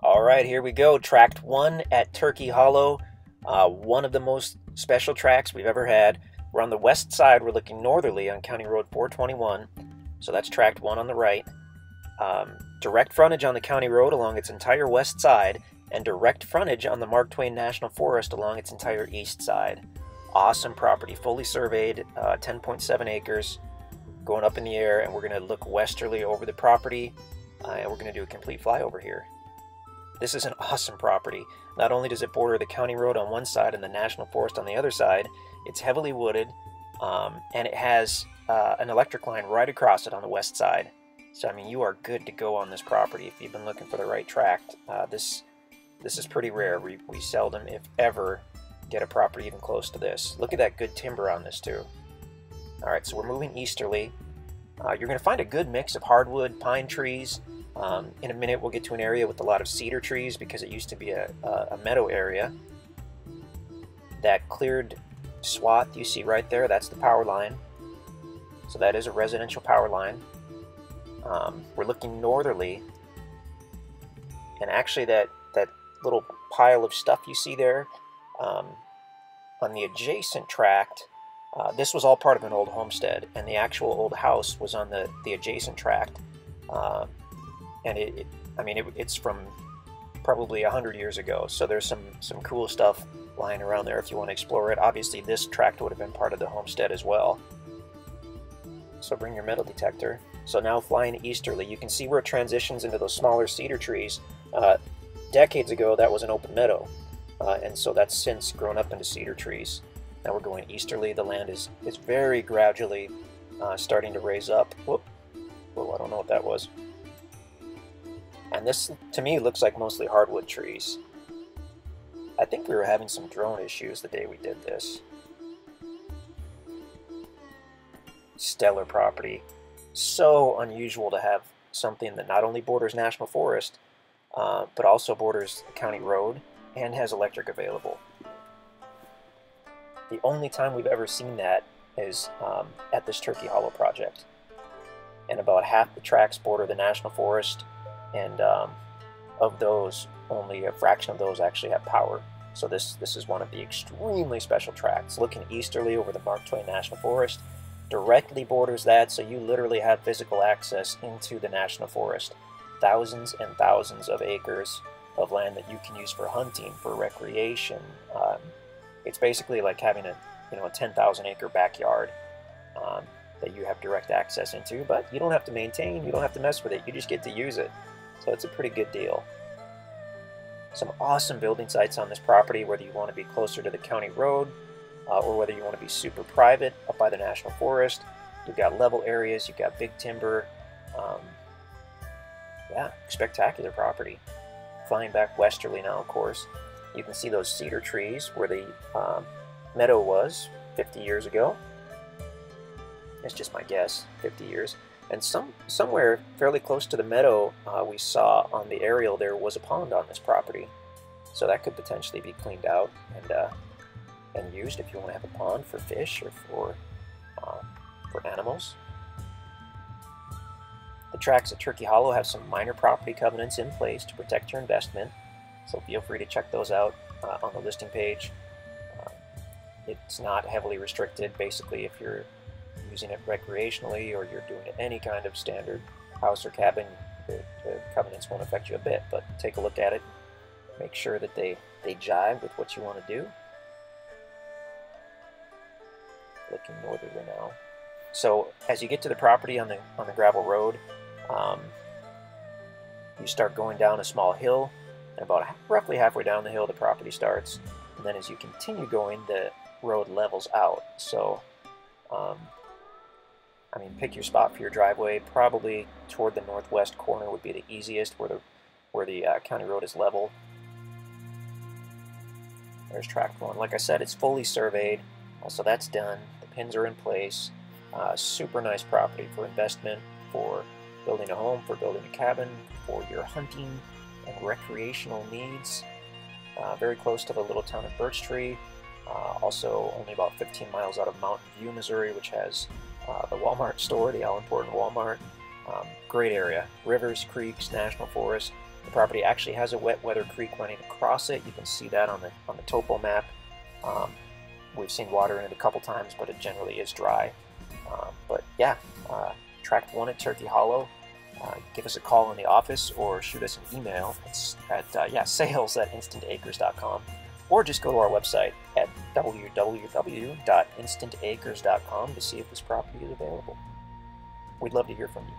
All right, here we go. Tract 1 at Turkey Hollow. One of the most special tracks we've ever had. We're on the west side. We're looking northerly on County Road 421. So that's Tract 1 on the right. Direct frontage on the county road along its entire west side, and direct frontage on the Mark Twain National Forest along its entire east side. Awesome property, fully surveyed, 10.7 acres, going up in the air, and we're going to look westerly over the property, and we're going to do a complete flyover here. This is an awesome property. Not only does it border the county road on one side and the national forest on the other side, it's heavily wooded, and it has an electric line right across it on the west side. So I mean, you are good to go on this property if you've been looking for the right tract. This is pretty rare. We seldom, if ever, get a property even close to this. Look at that good timber on this too. All right, so we're moving easterly. You're going to find a good mix of hardwood, pine trees. In a minute, we'll get to an area with a lot of cedar trees because it used to be a meadow area. That cleared swath you see right there, that's the power line. So that is a residential power line. We're looking northerly, and actually that little pile of stuff you see there on the adjacent tract, this was all part of an old homestead, and the actual old house was on the adjacent tract. And it's from probably 100 years ago, so there's some cool stuff lying around there if you want to explore it. Obviously this tract would have been part of the homestead as well. So bring your metal detector. So now flying easterly, you can see where it transitions into those smaller cedar trees. Decades ago that was an open meadow, and so that's since grown up into cedar trees. Now we're going easterly. The land is very gradually starting to raise up. Whoop. Whoa, I don't know what that was. And this, to me, looks like mostly hardwood trees. I think we were having some drone issues the day we did this. Stellar property. So unusual to have something that not only borders National Forest, but also borders the county road and has electric available. The only time we've ever seen that is at this Turkey Hollow project. And about half the tracts border the National Forest, and of those, only a fraction of those actually have power. So this is one of the extremely special tracts. Looking easterly over the Mark Twain National Forest, directly borders that, so you literally have physical access into the National Forest. Thousands and thousands of acres of land that you can use for hunting, for recreation. It's basically like having a 10,000 acre backyard that you have direct access into, but you don't have to maintain, you don't have to mess with it, you just get to use it. So it's a pretty good deal. Some awesome building sites on this property, whether you want to be closer to the county road or whether you want to be super private up by the National Forest. You've got level areas, you've got big timber. Yeah, spectacular property. Flying back westerly now, of course. You can see those cedar trees where the meadow was 50 years ago. It's just my guess, 50 years. And somewhere fairly close to the meadow, we saw on the aerial there was a pond on this property. So that could potentially be cleaned out and used if you want to have a pond for fish or for animals. The tracts at Turkey Hollow have some minor property covenants in place to protect your investment, so feel free to check those out on the listing page. It's not heavily restricted. Basically, if you're using it recreationally or you're doing it any kind of standard house or cabin, the covenants won't affect you a bit, but take a look at it. Make sure that they jive with what you want to do. Looking northerly now. So as you get to the property on the gravel road, you start going down a small hill, and about roughly halfway down the hill the property starts, and then as you continue going the road levels out. So pick your spot for your driveway. Probably toward the northwest corner would be the easiest, where the county road is level. There's tract 1. Like I said, it's fully surveyed, so that's done. The pins are in place. Super nice property for investment, for building a home, for building a cabin, for your hunting and recreational needs. Very close to the little town of Birch Tree. Also only about 15 miles out of Mountain View, Missouri, which has the Walmart store, the all-important Walmart. Great area. Rivers, creeks, national forest. The property actually has a wet weather creek running across it. You can see that on the topo map. We've seen water in it a couple times, but it generally is dry. But yeah, Tract 1 at Turkey Hollow. Give us a call in the office or shoot us an email. It's at sales@instantacres.com, or just go to our website at www.instantacres.com to see if this property is available. We'd love to hear from you.